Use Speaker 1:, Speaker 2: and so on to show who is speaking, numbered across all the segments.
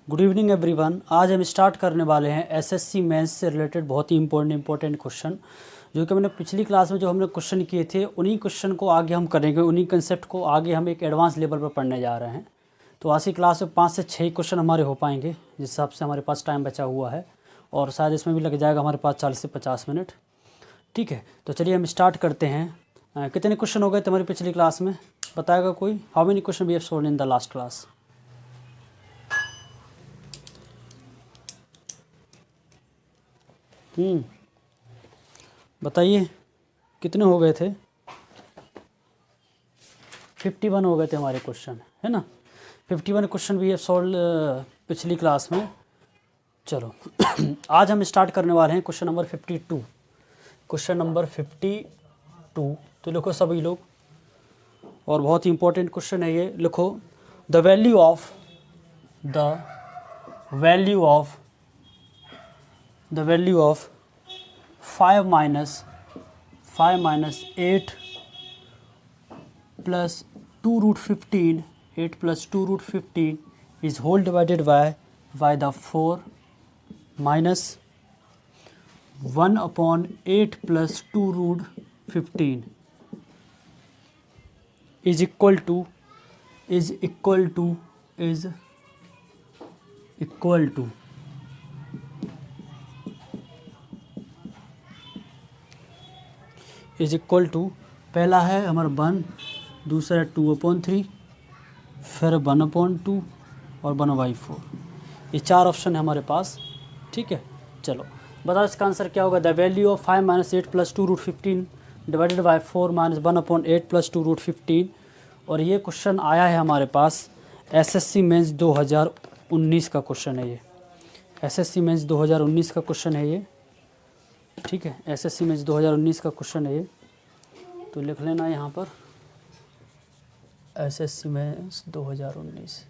Speaker 1: Good evening everyone. आज हम start करने वाले हैं एसएससी मेंस से रिलेटेड बहुत ही इंपॉर्टेंट क्वेश्चन, जो कि मैंने पिछली क्लास में जो हमने क्वेश्चन किए थे उन्हीं क्वेश्चन को आगे हम करेंगे, उन्हीं कंसेप्ट को आगे हम एक एडवांस लेवल पर पढ़ने जा रहे हैं। तो आज की क्लास में 5 से 6 क्वेश्चन हमारे हो पाएंगे जिस हिसाब से हमारे पास टाइम बचा हुआ है, और शायद इसमें भी लग जाएगा हमारे पास 40 से 50 मिनट। ठीक है, तो चलिए हम स्टार्ट करते हैं। कितने क्वेश्चन हो गए थे हमारी पिछली क्लास में, बताएगा कोई? How many question we have solved in the last class? बताइए कितने हो गए थे? 51 हो गए थे हमारे क्वेश्चन, है ना। 51 क्वेश्चन भी है सॉल्व पिछली क्लास में। चलो आज हम स्टार्ट करने वाले हैं क्वेश्चन नंबर 52। क्वेश्चन नंबर 52 तो लिखो सभी लोग, और बहुत ही इंपॉर्टेंट क्वेश्चन है ये। लिखो the value of 5 minus 8 plus 2 root 15, 8 plus 2 root 15 is whole divided by the 4 minus 1 upon 8 plus 2 root 15 is equal to is equal to पहला है हमारा 1, दूसरा 2/3, फिर 1/2 और 1/4। ये 4 ऑप्शन है हमारे पास। ठीक है, चलो बताओ इसका आंसर क्या होगा। The value of 5 minus 8 plus 2 root 15 divided by 4 minus 1/8 plus 2 root 15। और ये क्वेश्चन आया है हमारे पास एसएससी मेंस 2019 का क्वेश्चन है ये। एसएससी मेंस 2019 का क्वेश्चन है ये। ठीक है, एसएससी मेंस 2019 का क्वेश्चन है ये, तो लिख लेना यहाँ पर एसएससी मेंस 2019।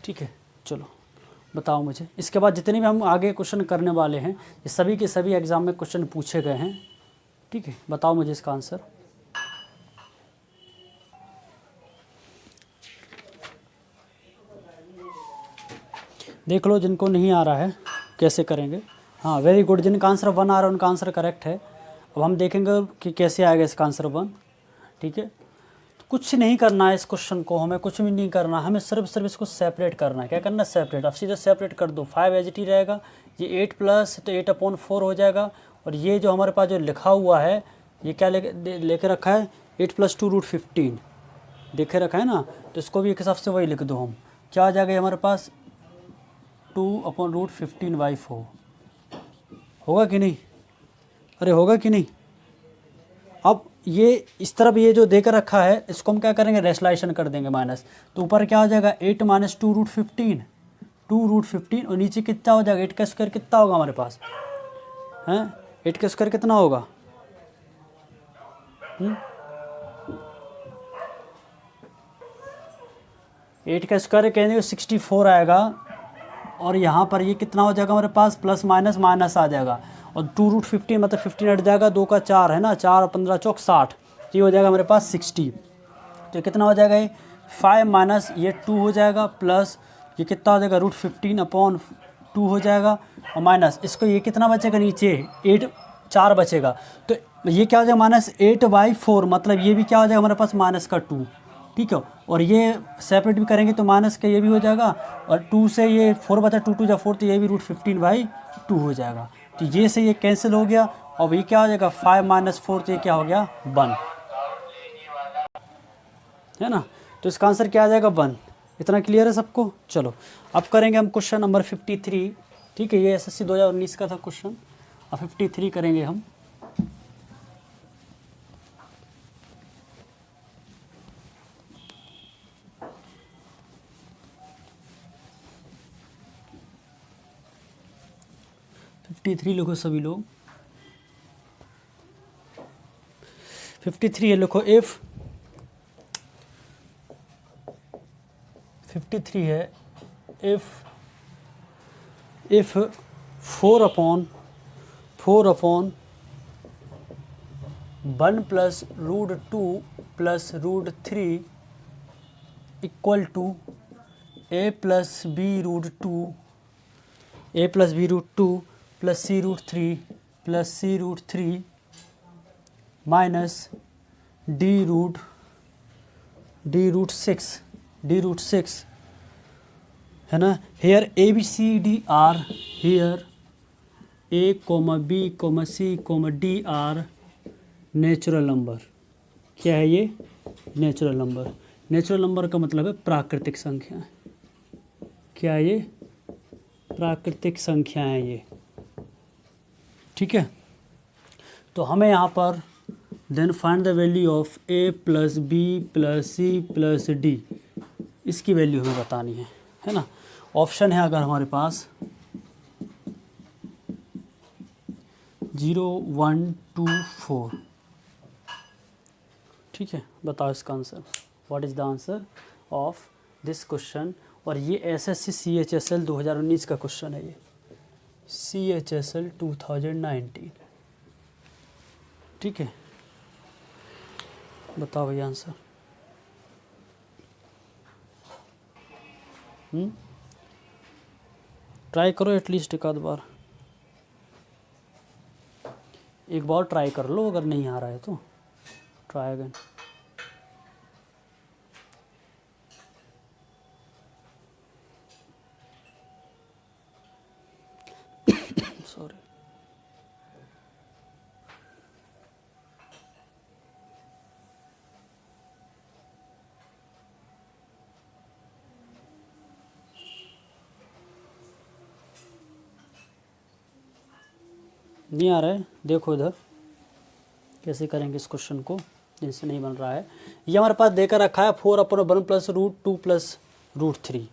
Speaker 1: ठीक है, चलो बताओ मुझे। इसके बाद जितने भी हम आगे क्वेश्चन करने वाले हैं ये सभी के सभी एग्ज़ाम में क्वेश्चन पूछे गए हैं। ठीक है, बताओ मुझे इसका आंसर। देख लो जिनको नहीं आ रहा है कैसे करेंगे। हाँ, वेरी गुड। जिनका आंसर 1 आ रहा है उनका आंसर करेक्ट है। अब हम देखेंगे कि कैसे आएगा इसका आंसर 1। ठीक है, तो कुछ नहीं करना है इस क्वेश्चन को, हमें कुछ भी नहीं करना, हमें सिर्फ इसको सेपरेट करना है। क्या करना है? सेपरेट। अब सीधे सेपरेट कर दो। 5 एज टी रहेगा, ये 8 प्लस तो 8/4 हो जाएगा। और ये जो हमारे पास जो लिखा हुआ है ये क्या लेके रखा है? 8 plus 2 root 15 देखे रखा है ना, तो इसको भी एक हिसाब से वही लिख दो हम। क्या आ जाएगा हमारे पास? 2/15/4 होगा कि नहीं? अरे होगा कि नहीं? अब ये इस तरफ ये जो देकर रखा है इसको हम क्या करेंगे? रेशलाइजेशन कर देंगे माइनस। तो ऊपर क्या हो जाएगा? 8 minus 2 root 15 2 root 15, और नीचे कितना हो जाएगा? 8 का स्क्वायर कितना होगा हमारे पास? हैं 8 का स्क्वायर कितना होगा? 8 का स्क्वायर कहेंगे 64 आएगा, और यहाँ पर ये कितना हो जाएगा हमारे पास? प्लस माइनस माइनस आ जाएगा, और 2 root 15 मतलब 15 हट जाएगा, 2 का 4 है ना, 4 और 15 चौक 60, तो ये हो जाएगा हमारे पास 60। तो कितना हो जाएगा? ये 5 माइनस ये 2 हो जाएगा, प्लस ये कितना हो जाएगा? √15/2 हो जाएगा, और माइनस इसको ये कितना बचेगा नीचे? 8 4 बचेगा, तो ये क्या हो जाएगा? -8/4, मतलब ये भी क्या हो जाएगा हमारे पास? माइनस का 2। ठीक है, और ये सेपरेट भी करेंगे तो माइनस का ये भी हो जाएगा, और 2 से ये 4 बचा, 2 2 जा 4, तो ये भी √15/2 हो जाएगा। तो ये से ये कैंसिल हो गया, और ये क्या हो जाएगा? 5 minus 4, तो ये क्या हो गया? 1, है ना। तो इसका आंसर क्या आ जाएगा? 1। इतना क्लियर है सबको? चलो अब करेंगे हम क्वेश्चन नंबर 53। ठीक है, ये एसएससी 2019 का था क्वेश्चन। अब 53 करेंगे हम। लिखो सभी लोग। 53 है, लिखो। इफ 53 है, if 4/1 plus √2 plus √3 equal to a plus b root two plus c root three minus d root six है ना। Here a b c d are, here a comma b comma c comma d are natural number. क्या है ये? Natural number. Natural number का मतलब है प्राकृतिक संख्या। क्या है ये? प्राकृतिक संख्या है ये, ठीक है। तो हमें यहाँ पर then find the value of a plus b plus c plus d, इसकी वैल्यू हमें बतानी है ना। ऑप्शन है अगर हमारे पास 0 1 2 4, ठीक है। बताओ इसका answer, what is the answer of this question. और ये एसएससी CHSL 2019 का क्वेश्चन है, ये CHSL 2019, ठीक है। बताओ भैया आंसर। ट्राई करो एटलीस्ट एक आध बार, एक बार ट्राई कर लो, अगर नहीं आ रहा है तो ट्राई अगेन। सॉरी, नहीं आ रहा है। देखो इधर कैसे करेंगे इस क्वेश्चन को, जिनसे नहीं बन रहा है। ये हमारे पास देकर रखा है 4/1 प्लस रूट 2 प्लस रूट 3,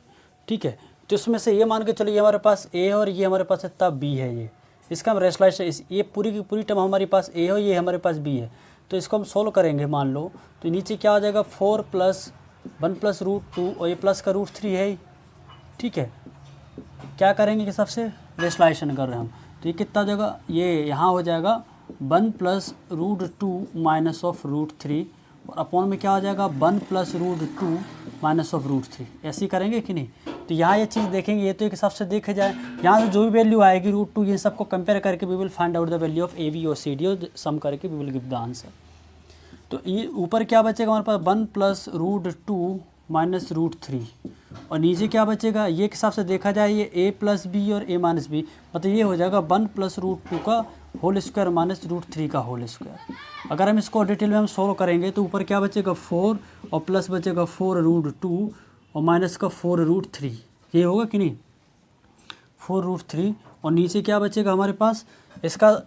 Speaker 1: ठीक है। तो इसमें से ये मान के चलो ये हमारे पास ए है और ये हमारे पास इतना बी है। ये इसका हम रेशलाइज, ये पूरी की पूरी टर्म हमारे पास ए है, ये हमारे पास बी है। तो इसको हम सोल्व करेंगे मान लो, तो नीचे क्या हो जाएगा 4+1 प्लस रूट 2 और ये प्लस का रूट 3 है, ठीक है। क्या करेंगे कि सबसे रेशलाइजेशन कर रहे हैं हम, तो ये कितना हो जाएगा, ये यहाँ हो जाएगा 1 plus root 2 minus of root 3 और अपॉन में क्या हो जाएगा 1 plus root 2 minus of root 3। ऐसे ही करेंगे कि नहीं। तो यहाँ ये चीज़ देखेंगे, ये तो एक हिसाब से देखा जाए, यहाँ से जो भी वैल्यू आएगी रूट 2 ये सबको कंपेयर करके we will find out the value of a b और सी डी और सम करके we will give the answer. तो ये ऊपर क्या बचेगा हमारे पास 1 प्लस रूट 2 माइनस रूट 3 और नीचे क्या बचेगा, ये के हिसाब से देखा जाए ये a प्लस बी और a माइनस बी, मतलब ये हो जाएगा 1 प्लस रूट 2 का होल स्क्वायर माइनस रूट 3 का होल स्क्वायर। अगर हम इसको डिटेल में हम सोल्व करेंगे तो ऊपर क्या बचेगा 4 और प्लस बचेगा 4 रूट 2 और माइनस का 4 रूट 3, ये होगा कि नहीं 4 रूट 3 और नीचे क्या बचेगा हमारे पास, इसका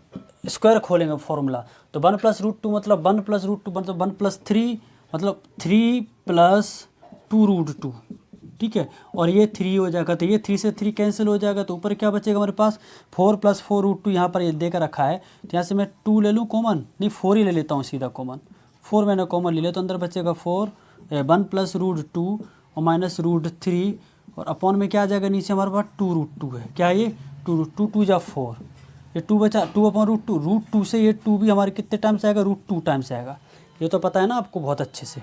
Speaker 1: स्क्वायर खोलेंगे फॉर्मूला, तो 1 प्लस रूट 2 मतलब 1 प्लस रूट 2 मतलब 1 प्लस 3 मतलब 3 प्लस 2 रूट 2, ठीक है। और ये 3 हो जाएगा, तो ये 3 से 3 कैंसिल हो जाएगा, तो ऊपर क्या बचेगा हमारे पास 4 प्लस 4 रूट 2, यहाँ पर ये देकर रखा है तो यहाँ से मैं 2 ले लूँ कॉमन, नहीं 4 ही ले लेता हूँ सीधा कॉमन, 4 मैंने कॉमन ले लिया तो अंदर बचेगा 1 प्लस रूट 2 और माइनस रूट 3 और अपॉन में क्या आ जाएगा नीचे हमारे पास 2 रूट 2 है, क्या ये 2 रूट 2 2 जा 4, ये 2 बचा 2 अपॉन रूट 2 से ये 2 भी हमारे कितने टाइम्स आएगा रूट 2 टाइम्स आएगा, ये तो पता है ना आपको बहुत अच्छे से,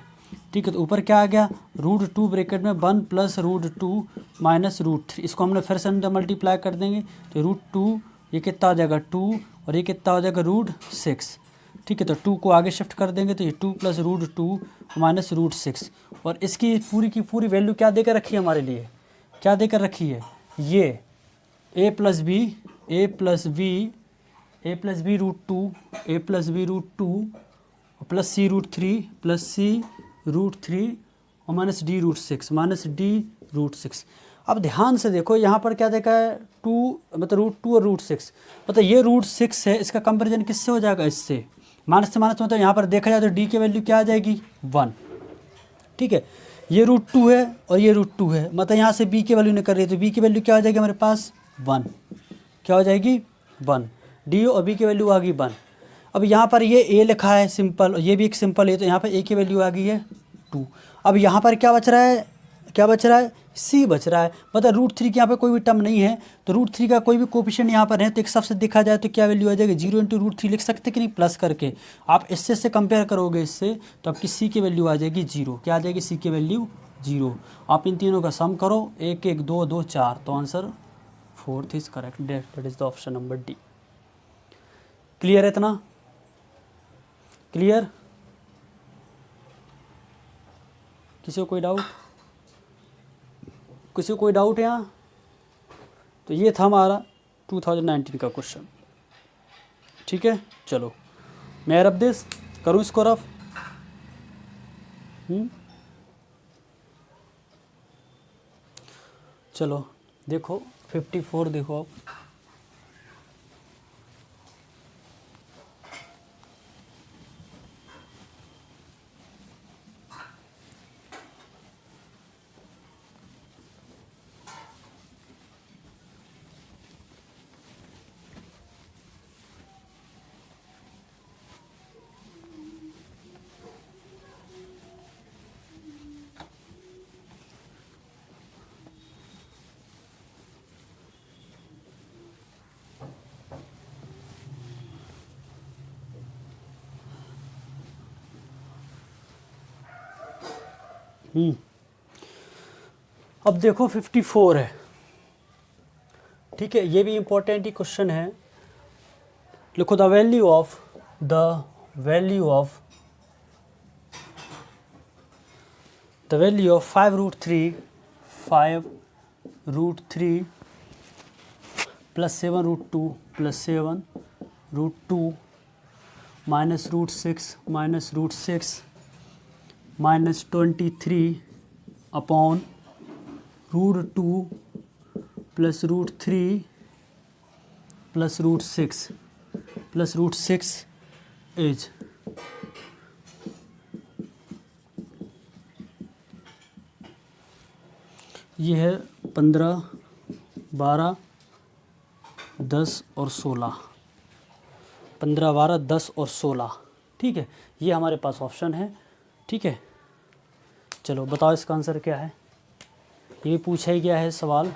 Speaker 1: ठीक है। तो ऊपर क्या आ गया रूट 2 ब्रैकेट में 1 प्लस रूट 2 माइनस रूट 3, इसको हमने फिर से अंदर मल्टीप्लाई कर देंगे तो रूट 2 ये कितना हो जाएगा 2 और ये कितना हो जाएगा रूट 6, ठीक है। तो 2 को आगे शिफ्ट कर देंगे तो ये 2 प्लस रूट 2 माइनस रूट 6 और इसकी पूरी की पूरी वैल्यू क्या देकर रखी है हमारे लिए, क्या देकर रखी है, ये a plus b root 2 plus c root 3 और माइनस डी रूट 6। अब ध्यान से देखो यहाँ पर क्या देखा है 2 मतलब रूट 2 और रूट 6, मतलब ये रूट 6 है, इसका कंपैरिजन किससे हो जाएगा, इससे माइनस से माइनस, मतलब यहाँ पर देखा जाए तो डी की वैल्यू क्या आ जाएगी 1, ठीक है। ये रूट 2 है और ये रूट 2 है, मतलब यहाँ से बी की वैल्यू निकल रही है तो बी की वैल्यू क्या हो जाएगी हमारे पास 1, क्या हो जाएगी 1, डी और बी की वैल्यू आ गई 1। अब यहाँ पर ये ए लिखा है सिंपल और ये भी एक सिंपल है, तो यहाँ पर ए की वैल्यू आ गई है 2। अब यहाँ पर क्या बच रहा है, सी बच रहा है, मतलब रूट 3 की यहाँ पे कोई भी टर्म नहीं है, तो रूट 3 का कोई भी कोफिशिएंट यहाँ पर है तो एक हिसाब से देखा जाए तो क्या वैल्यू आ जाएगी 0 इंटू रूट 3 लिख सकते कि नहीं, प्लस करके आप इससे कंपेयर करोगे इससे तो आपकी सी की वैल्यू आ जाएगी 0, क्या आ जाएगी सी की वैल्यू 0। आप इन तीनों का सम करो, 1 1 2 2 4, तो answer 4th is correct, that is the option number D. Clear है इतना? क्लियर? किसी को कोई डाउट? किसी को कोई डाउट है यहाँ? तो ये था हमारा 2019 का क्वेश्चन। ठीक है, चलो मैं रब दिस करूँ इसको रफ। चलो देखो 54 देखो आप। अब देखो 54 है। ठीक है, ये भी इम्पोर्टेंट ही क्वेश्चन है। लिखो the value of 5√3 plus 7√2 plus 7√2 minus √6 minus 23 upon √2 plus √3 plus √6 is ये है 15, 12, 10 और 16। 15, 12, 10 और 16। ठीक है, ये हमारे पास ऑप्शन है। ठीक है, चलो बताओ इसका आंसर क्या है। ये पूछा ही गया है सवाल,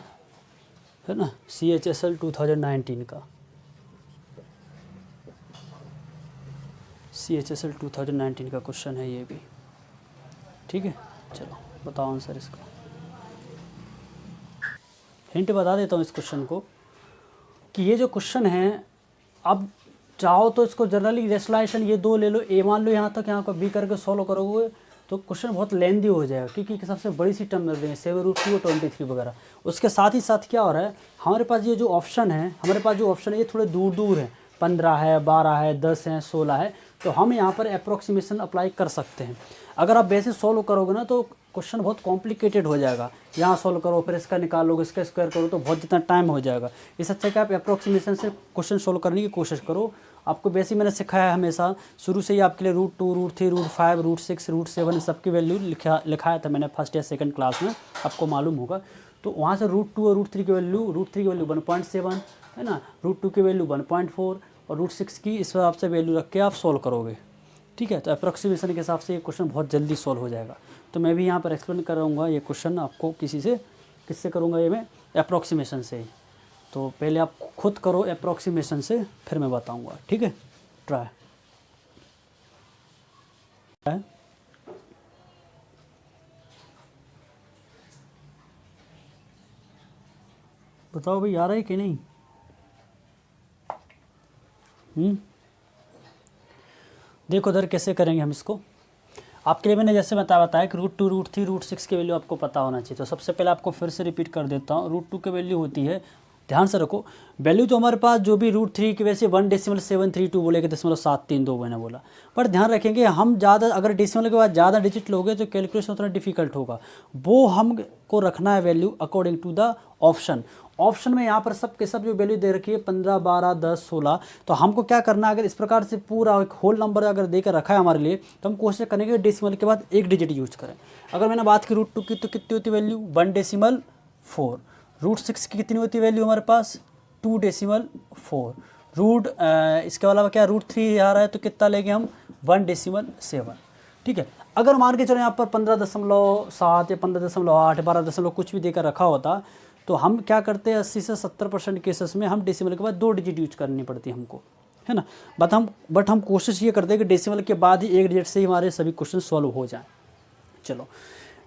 Speaker 1: है ना, CHSL 2019 का। CHSL 2019 का क्वेश्चन है ये भी। ठीक है, चलो बताओ आंसर इसका। हिंट बता देता हूँ इस क्वेश्चन को कि ये जो क्वेश्चन है, अब चाहो तो इसको जनरली रेशनलाइजेशन ये दो ले लो, ए मान लो यहाँ तक, यहाँ को बी करके सॉल्व करोगे तो क्वेश्चन बहुत लेंदी हो जाएगा, क्योंकि सबसे बड़ी सी टर्म मिल रही है 7√2 और 23 वगैरह। उसके साथ ही साथ क्या हो रहा है, हमारे पास ये जो ऑप्शन है, ये थोड़े दूर दूर है, 15 है, 12 है, 10 है, 16 है। तो हम यहाँ पर अप्रोक्सीमेशन अप्लाई कर सकते हैं। अगर आप बेसिस सॉल्व करोगे ना तो क्वेश्चन बहुत कॉम्प्लिकेटेड हो जाएगा। यहाँ सॉल्व करो, फिर इसका निकालोगे, इसका स्क्वायर करो, तो बहुत जितना टाइम हो जाएगा। इस अच्छा कि आप अप्रोक्सीमेशन से क्वेश्चन सॉल्व करने की कोशिश करो। आपको बेसिक मैंने सिखाया है हमेशा शुरू से ही, आपके लिए √2, √3, √5, √6, √7 सबकी वैल्यू लिखाया था मैंने फर्स्ट या सेकंड क्लास में, आपको मालूम होगा। तो वहाँ से √2 और √3 की वैल्यू 1.7 है ना, √2 की वैल्यू 1.4 और √6 की इस हिसाब से वैल्यू रख के आप सॉल्व करोगे। ठीक है, तो अप्रोक्सीमेशन के हिसाब से ये क्वेश्चन बहुत जल्दी सॉल्व हो जाएगा। तो मैं भी यहाँ पर एक्सप्लेन कराऊंगा ये क्वेश्चन आपको, किससे करूँगा ये मैं, अप्रोक्सीमेशन से ही। तो पहले आप खुद करो अप्रोक्सीमेशन से, फिर मैं बताऊंगा। ठीक है, ट्राई। बताओ भाई, आ रहा है कि नहीं? देखो इधर कैसे करेंगे हम इसको। आपके लिए मैंने जैसे बताया कि √2, √3, √6 की वैल्यू आपको पता होना चाहिए। तो सबसे पहले आपको फिर से रिपीट कर देता हूँ। √2 की वैल्यू होती है, ध्यान से रखो, वैल्यू तो हमारे पास जो भी √3 की वैसे 1.732 बोलेगा, 0.732 मैंने बोला। पर ध्यान रखेंगे हम ज़्यादा, अगर डेसिमल के बाद ज़्यादा डिजिट लोगे तो कैलकुलेशन उतना डिफिकल्ट होगा। वो हमको रखना है value according to the option. Option में यहाँ पर सब के सब जो वैल्यू दे रखी है 15, 12, 10, 16, तो हमको क्या करना है, अगर इस प्रकार से पूरा एक होल नंबर अगर देकर रखा है हमारे लिए, तो हम कोशिश करेंगे डेसिमल के बाद एक डिजिट यूज करें। अगर मैंने बात की √2 की, तो कितनी होती वैल्यू 1.4। √6 की कितनी होती वैल्यू हमारे पास 2.4। इसके अलावा क्या √3 आ रहा है, तो कितना लेंगे हम 1.7। ठीक है, अगर मान के चलो यहाँ पर 15.7 या 15.8, 12 कुछ भी देकर रखा होता, तो हम क्या करते हैं 80 से 70% केसेस में हम डेसिमल के बाद 2 डिजिट यूज करनी पड़ती है हमको, है ना। बट हम कोशिश ये करते हैं कि डेसिमल के बाद ही एक डिजिट से ही हमारे सभी क्वेश्चन सॉल्व हो जाएं। चलो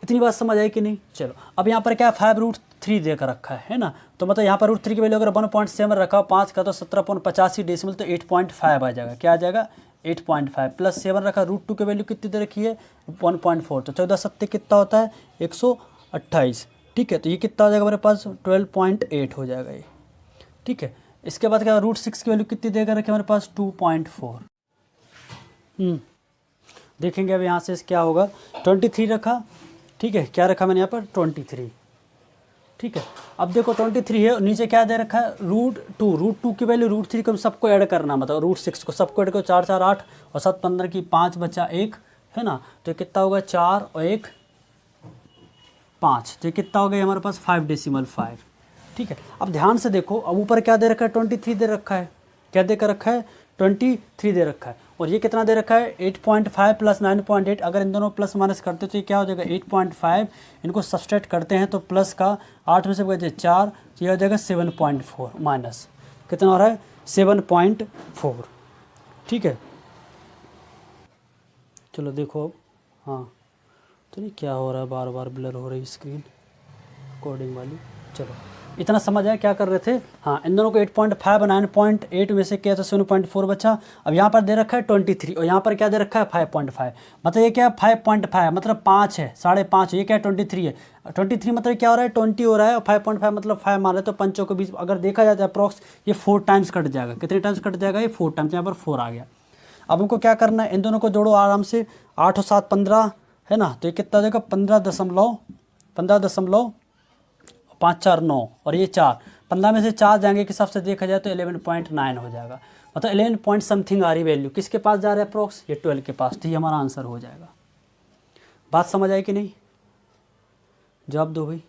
Speaker 1: इतनी बात समझ आई कि नहीं। चलो अब यहाँ पर क्या 5√3 देकर रखा है ना, तो मतलब यहाँ पर √3 की वैल्यू अगर 1.7 रखा हो 5 का तो 17.85 डेसिमल, तो 8.5 आ जाएगा। क्या आ जाएगा 8.5 प्लस 7 रखा, √2 की वैल्यू कितनी दे रखी है 1.4, तो 14 सत्ते कितना होता है 128। ठीक है, तो ये कितना हो जाएगा हमारे पास 12.8 हो जाएगा ये। ठीक है, इसके बाद क्या √6 की वैल्यू कितनी देकर रखी है हमारे पास 2.4। देखेंगे अब यहाँ से क्या होगा 23 रखा। ठीक है, क्या रखा मैंने यहाँ पर 23। ठीक है, अब देखो 23 है, नीचे क्या दे रखा है √2 की वैल्यू √3 को सबको ऐड करना, मतलब √6 को सबको ऐड करो, 4 4 8 और 7 15 की 5 बचा 1 है ना, तो कितना होगा 4 और 1 5, तो कितना हो गया हमारे पास 5.5। ठीक है, अब ध्यान से देखो, अब ऊपर क्या दे रखा है 23 दे रखा है, क्या देकर रखा है 23 दे रखा है, और ये कितना दे रखा है 8.5 प्लस 9.8। अगर इन दोनों प्लस माइनस करते तो ये क्या हो जाएगा 8.5, इनको सब्सट्रैक्ट करते हैं तो प्लस का 8 में से बचे 4, तो ये हो जाएगा 7.4 माइनस कितना हो रहा है 7.4। ठीक है, चलो देखो अब, हाँ तो नहीं क्या हो रहा है, बार बार ब्लर हो रही स्क्रीन कोडिंग वाली। चलो इतना समझ आया क्या कर रहे थे। हाँ, इन दोनों को 8.5 और 9.8 में से किया तो 7.4 बचा। अब यहाँ पर दे रखा है 23 और यहाँ पर क्या दे रखा है 5.5, मतलब ये क्या है 5.5 मतलब 5 है, 5.5, ये क्या है 23 है। 23 मतलब क्या हो रहा है 20 हो रहा है, और 5.5 मतलब 5 मान रहे तो पंचों के बीच अगर देखा जाता है अप्रॉक्स ये 4 टाइम्स कट जाएगा। कितने टाइम्स कट जाएगा ये 4 टाइम्स, यहाँ पर 4 आ गया। अब हमको क्या करना है, इन दोनों को जोड़ो आराम से, 8 और 7 15 है ना, तो ये कितना देगा 15.5 4 9 और ये 4, 15 में से 4 जाएंगे के हिसाब से देखा जाए तो 11.9 हो जाएगा, मतलब 11 पॉइंट समथिंग आ रही वैल्यू। किसके पास जा रहा है अप्रोक्स, ये 12 के पास, तो ये हमारा आंसर हो जाएगा। बात समझ आई कि नहीं, जवाब दो भाई।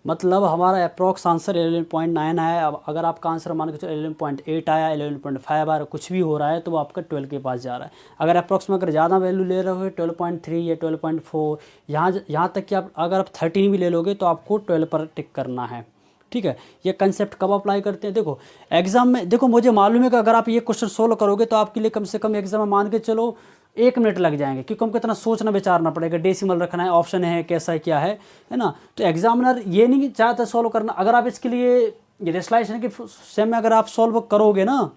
Speaker 1: मतलब हमारा अप्रोक्स आंसर 11.9 आया। अब अगर आपका आंसर मान के चलो 11.8 आया, 11.5 आया, कुछ भी हो रहा है तो वो आपका 12 के पास जा रहा है। अगर अप्रोक्स में अगर ज़्यादा वैल्यू ले रहे हो 12.3 या 12.4, यहाँ तक कि आप अगर आप 13 भी ले लोगे तो आपको 12 पर टिक करना है। ठीक है, ये कंसेप्ट कब अप्लाई करते हैं, देखो एग्जाम में, देखो मुझे मालूम है कि अगर आप ये क्वेश्चन सोल्व करोगे तो आपके लिए कम से कम एग्जाम में मान के चलो 1 मिनट लग जाएंगे, क्योंकि हमको इतना सोचना विचारना पड़ेगा, डेसिमल रखना है, ऑप्शन है, कैसा है क्या है ना। तो एग्जामिनर ये नहीं चाहता सॉल्व करना। अगर आप इसके लिए ये रेशलाइजेशन के सेम में अगर आप सॉल्व करोगे ना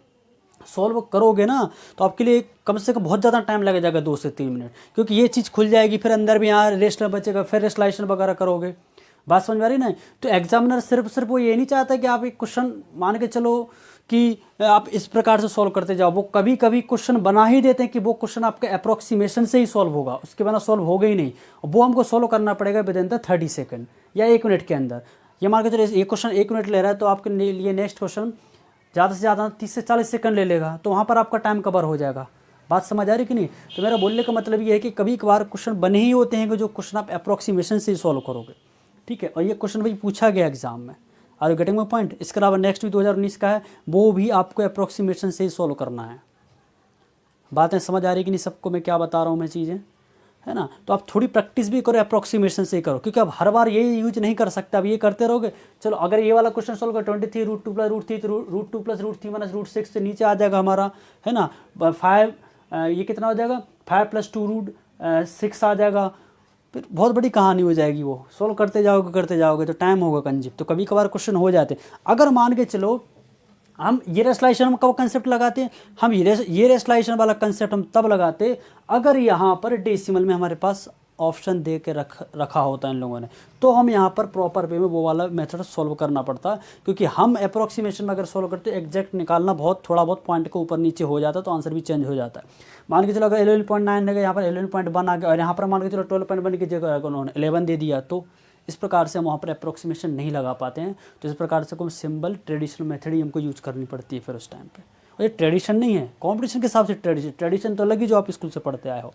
Speaker 1: तो आपके लिए कम से कम बहुत ज़्यादा टाइम लग जाएगा 2 से 3 मिनट, क्योंकि ये चीज़ खुल जाएगी, फिर अंदर भी यहाँ रेस्ट बचेगा, फिर रेशलाइजेशन वगैरह करोगे। बात समझ में आ रही ना। तो एग्जामिनर सिर्फ वो ये नहीं चाहता कि आप एक क्वेश्चन मान के चलो कि आप इस प्रकार से सॉल्व करते जाओ। वो कभी कभी क्वेश्चन बना ही देते हैं कि वो क्वेश्चन आपके अप्रोक्सीमेशन से ही सॉल्व होगा, उसके बिना सॉल्व होगा ही नहीं। वो हमको सॉल्व करना पड़ेगा विद इन द 30 सेकंड या 1 मिनट के अंदर। ये मान के चलो ये क्वेश्चन 1 मिनट ले रहा है तो आपके लिए नेक्स्ट क्वेश्चन ज़्यादा से ज़्यादा 30 से 40 सेकंड ले लेगा, तो वहाँ पर आपका टाइम कवर हो जाएगा। बात समझ आ रही कि नहीं। तो मेरा बोलने का मतलब ये है कि कभी कभार क्वेश्चन बने ही होते हैं कि जो क्वेश्चन आप अप्रोक्सीमेशन से ही सॉल्व करोगे। ठीक है, और ये क्वेश्चन भाई पूछा गया एग्जाम में। Are you getting my point. इसके अलावा नेक्स्ट भी 2019 का है, वो भी आपको अप्रोक्सीमेशन से ही सॉल्व करना है। बातें समझ आ रही कि नहीं सबको, मैं क्या बता रहा हूँ मैं चीज़ें, है ना। तो आप थोड़ी प्रैक्टिस भी करो, अप्रोक्सीमेशन से ही करो, क्योंकि अब हर बार ये यूज नहीं कर सकते। अब ये करते रहोगे, चलो अगर ये वाला क्वेश्चन सॉल्व कर 23 √2 प्लस √3 √2 प्लस √3 माइनस √6 से नीचे आ जाएगा हमारा, है ना 5, ये कितना हो जाएगा 5 + 2 √6 आ जाएगा। फिर बहुत बड़ी कहानी हो जाएगी, वो सॉल्व करते जाओगे तो टाइम होगा कंज्यूम। तो कभी कभार क्वेश्चन हो जाते हैं। अगर मान के चलो हम ये रेशलाइजेशन का कंसेप्ट लगाते हैं, हम ये रेशलाइजेशन वाला कंसेप्ट हम तब लगाते अगर यहाँ पर डेसिमल में हमारे पास ऑप्शन दे के रखा होता है इन लोगों ने, तो हम यहाँ पर प्रॉपर वे में वो वाला मेथड सॉल्व करना पड़ता। क्योंकि हम अप्रोक्सीमेशन में अगर सॉल्व करते एग्जैक्ट निकालना थोड़ा बहुत पॉइंट के ऊपर नीचे हो जाता है, तो आंसर भी चेंज हो जाता है। मान के चलो अगर 11.9 है, यहाँ पर 11.1 आ गया, और यहाँ पर मान के चलो 12.1 की जगह उन्होंने 11 दे दिया, तो इस प्रकार से हम वहाँ पर अप्रोक्सीमेशन नहीं लगा पाते हैं। तो इस प्रकार से कोई सिंबल ट्रेडिशनल मेथड ही हमको यूज़ करनी पड़ती है फिर उस टाइम पे। और ये ट्रेडिशन नहीं है, कॉम्पिटिशन के हिसाब से ट्रेडिशन तो अलग ही जो आप स्कूल से पढ़ते आए हो,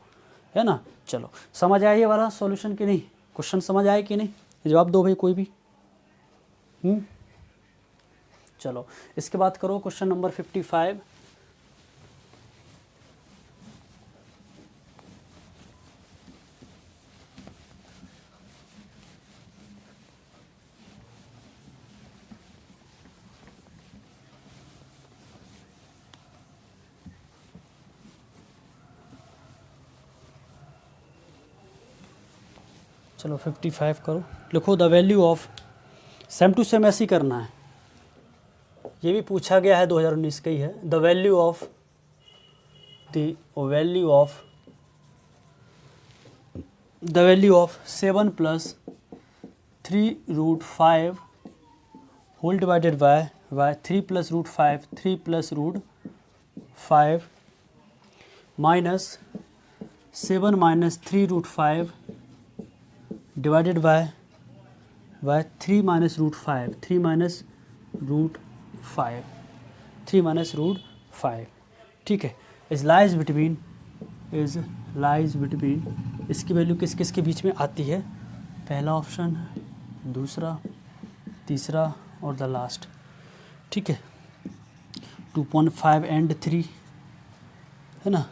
Speaker 1: है ना। चलो समझ आया ये वाला सॉल्यूशन कि नहीं, क्वेश्चन समझ आया कि नहीं, जवाब दो भाई कोई भी। चलो इसके बाद करो क्वेश्चन नंबर 55। चलो 55 करो, लिखो the value of, same to same ऐसे ही करना है, ये भी पूछा गया है 2019 का ही है। The value of 7 + 3√5 whole divided by 3 + √5 3 + √5 minus 7 - 3√5 divided by 3 - √5 3 - √5, ठीक है। इज लाइज बिटवीन इसकी वैल्यू किस किस के बीच में आती है, पहला ऑप्शन, दूसरा, तीसरा और द लास्ट, ठीक है। 2.5 एंड 3 है ना,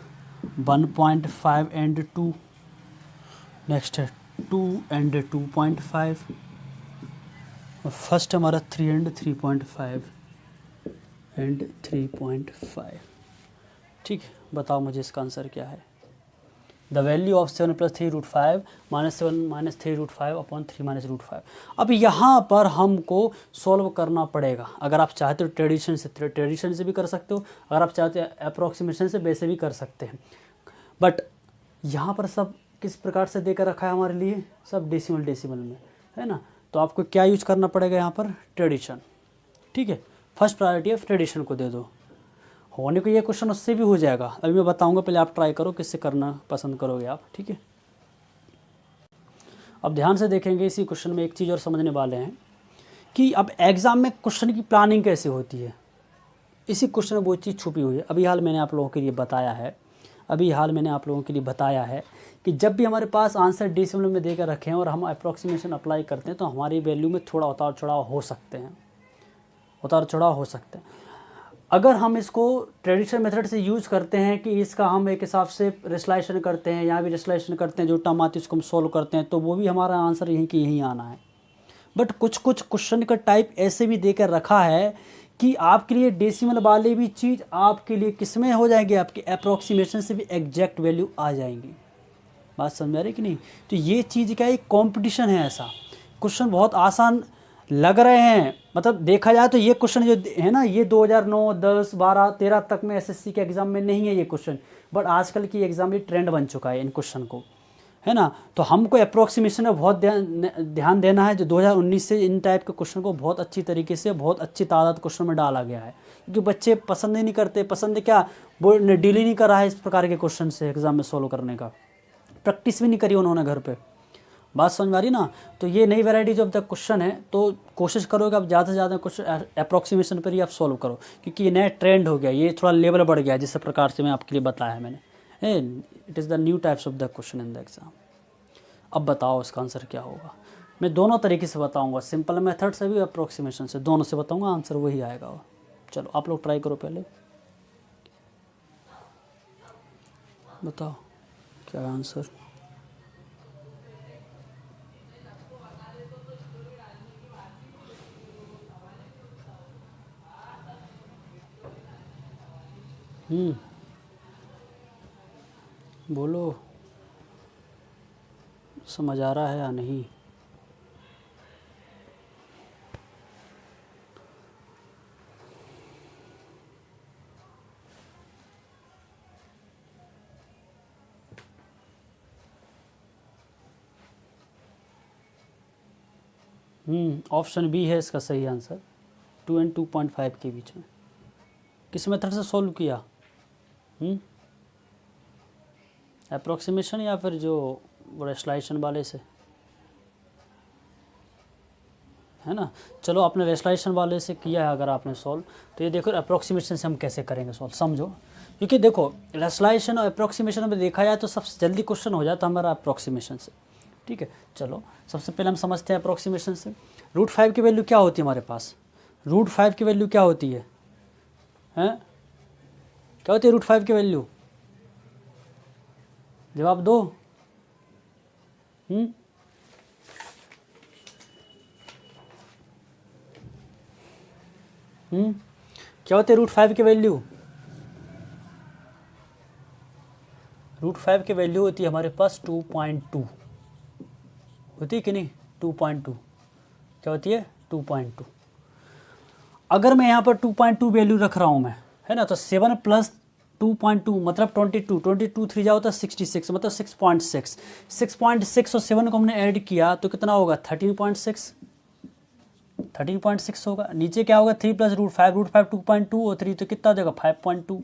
Speaker 1: 1.5 एंड 2, नेक्स्ट है 2 एंड 2.5, और फर्स्ट हमारा 3 एंड 3.5 एंड 3.5, ठीक है। बताओ मुझे इसका आंसर क्या है। The value of 7 + 3√5 -7 - 3√5 upon 3 - √5। अब यहाँ पर हमको सॉल्व करना पड़ेगा। अगर आप चाहते हो ट्रेडिशन से भी कर सकते हो, अगर आप चाहते हो अप्रॉक्सीमेशन से वैसे भी कर सकते हैं, बट यहाँ पर सब किस प्रकार से देकर रखा है हमारे लिए, सब डेसिमल में है ना। तो आपको क्या यूज करना पड़ेगा यहाँ पर, ट्रेडिशन, ठीक है। फर्स्ट प्रायोरिटी ऑफ ट्रेडिशन को दे दो, होने को ये क्वेश्चन उससे भी हो जाएगा। अभी मैं बताऊंगा, पहले आप ट्राई करो किससे करना पसंद करोगे आप, ठीक है। अब ध्यान से देखेंगे इसी क्वेश्चन में एक चीज़ और समझने वाले हैं कि अब एग्ज़ाम में क्वेश्चन की प्लानिंग कैसे होती है। इसी क्वेश्चन में वो चीज़ छुपी हुई है। अभी हाल मैंने आप लोगों के लिए बताया है कि जब भी हमारे पास आंसर डेसिमल में देकर रखें और हम अप्रॉक्सीमेशन अप्लाई करते हैं तो हमारी वैल्यू में थोड़ा उतार चढ़ाव हो सकते हैं। अगर हम इसको ट्रेडिशनल मेथड से यूज़ करते हैं कि इसका हम एक हिसाब से रेसलाइशन करते हैं, यहाँ भी रेसलाइशन करते हैं, जो टर्म आती है उसको हम सोल्व करते हैं, तो वो भी हमारा आंसर यहीं की यहीं आना है। बट कुछ क्वेश्चन का टाइप ऐसे भी देकर रखा है कि आपके लिए डेसिमल वाले भी चीज़ आपके लिए किस में हो जाएंगे, आपके अप्रॉक्सीमेशन से भी एग्जैक्ट वैल्यू आ जाएंगी। बात समझ आ रही कि नहीं। तो ये चीज़ का एक कॉम्पिटिशन है। ऐसा क्वेश्चन बहुत आसान लग रहे हैं, मतलब देखा जाए तो ये क्वेश्चन जो है ना, ये 2009, 10, 12, 13 तक में एसएससी के एग्ज़ाम में नहीं है ये क्वेश्चन, बट आजकल की एग्ज़ाम में ट्रेंड बन चुका है इन क्वेश्चन को, है ना। तो हमको अप्रोक्सीमेशन में बहुत ध्यान देना है। जो 2019 से इन टाइप के क्वेश्चन को बहुत अच्छी तरीके से, बहुत अच्छी तादाद क्वेश्चन में डाला गया है, क्योंकि बच्चे पसंद ही नहीं करते, पसंद क्या, वो डील ही नहीं कर रहा है इस प्रकार के क्वेश्चन से एग्ज़ाम में सोल्व करने का, प्रैक्टिस भी नहीं करी उन्होंने घर पे। बात समझ में आ रही ना। तो ये नई वैरायटीज ऑफ द क्वेश्चन है, तो कोशिश करोगे आप ज़्यादा से ज़्यादा क्वेश्चन अप्रॉक्सीमेशन पर ही आप सॉल्व करो, क्योंकि ये नया ट्रेंड हो गया, ये थोड़ा लेवल बढ़ गया जिस प्रकार से मैं आपके लिए बताया है मैंने। It is the new types of the question in the exam. अब बताओ इसका आंसर क्या होगा। मैं दोनों तरीके से बताऊँगा, सिंपल मेथड से भी, अप्रॉक्सीमेशन से, दोनों से बताऊँगा, आंसर वही आएगा। चलो आप लोग ट्राई करो, पहले बताओ क्या आंसर। बोलो, समझ आ रहा है या नहीं। ऑप्शन बी है इसका सही आंसर, 2 और 2.5 के बीच में। किस मेथड से सॉल्व किया, अप्रॉक्सीमेशन या फिर जो रेसलाइशन वाले से, है ना। चलो आपने रेसलाइशन वाले से किया है अगर आपने सॉल्व, तो ये देखो अप्रॉक्सीमेशन से हम कैसे करेंगे सॉल्व, समझो। क्योंकि देखो रेसलाइशन और अप्रॉक्सीमेशन में देखा जाए तो सबसे जल्दी क्वेश्चन हो जाता है हमारा अप्रॉक्सीमेशन से, ठीक है। चलो सबसे पहले हम समझते हैं अप्रॉक्सीमेशन से। √5 की वैल्यू क्या होती है हमारे पास, √5 की वैल्यू क्या होती है, हैं क्या होती है √5 की वैल्यू, जवाब दो। क्या होती है √5 की वैल्यू, √5 की वैल्यू होती है हमारे पास 2.2, होती है कि नहीं, 2.2 क्या होती है 2.2। अगर मैं यहाँ पर 2.2 वैल्यू रख रहा हूँ मैं, है ना, तो 7 प्लस 2.2 मतलब 22, 22 3 जाओ तो 66 मतलब 6.6, 6.6 और 7 को हमने ऐड किया तो कितना होगा 13.6 होगा। नीचे क्या होगा 3 प्लस रूट फाइव 2.2 और 3 तो कितना हो जाएगा 5.2।